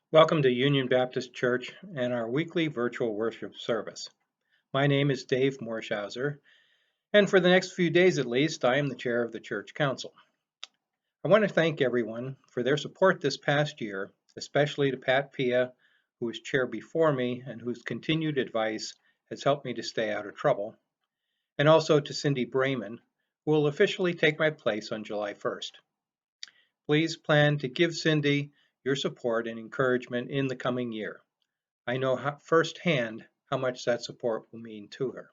Welcome to Union Baptist Church and our weekly virtual worship service. My name is Dave Morschhauser, and for the next few days at least, I am the chair of the church council. I want to thank everyone for their support this past year, especially to Pat Pia, who was chair before me and whose continued advice has helped me to stay out of trouble, and also to Cindy Brayman, who will officially take my place on July 1st. Please plan to give Cindy your support and encouragement in the coming year. I know firsthand how much that support will mean to her.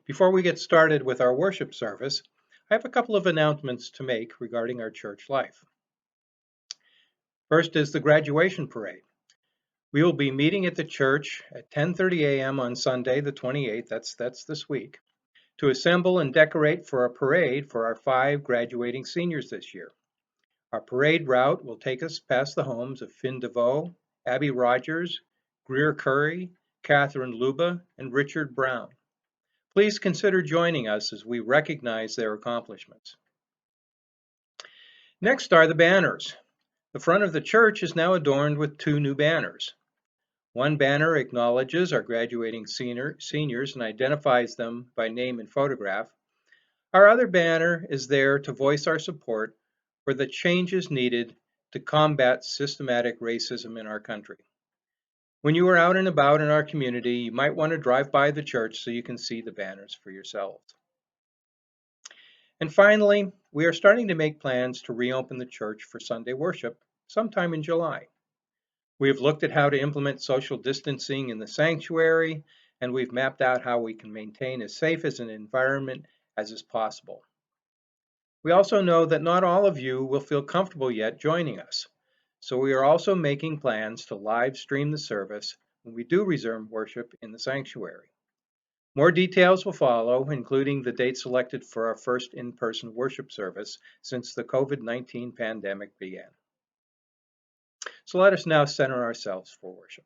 Before we get started with our worship service, I have a couple of announcements to make regarding our church life. First is the graduation parade. We will be meeting at the church at 10:30 a.m. on Sunday, the 28th, that's this week, to assemble and decorate for a parade for our 5 graduating seniors this year. Our parade route will take us past the homes of Finn DeVoe, Abby Rogers, Greer Curry, Catherine Luba, and Richard Brown. Please consider joining us as we recognize their accomplishments. Next are the banners. The front of the church is now adorned with 2 new banners. One banner acknowledges our graduating seniors and identifies them by name and photograph. Our other banner is there to voice our support for the changes needed to combat systematic racism in our country. When you are out and about in our community, you might want to drive by the church so you can see the banners for yourselves. And finally, we are starting to make plans to reopen the church for Sunday worship sometime in July. We have looked at how to implement social distancing in the sanctuary, and we've mapped out how we can maintain as safe as an environment as is possible. We also know that not all of you will feel comfortable yet joining us, so we are also making plans to live stream the service when we do resume worship in the sanctuary. More details will follow, including the date selected for our first in-person worship service since the COVID-19 pandemic began. So let us now center ourselves for worship.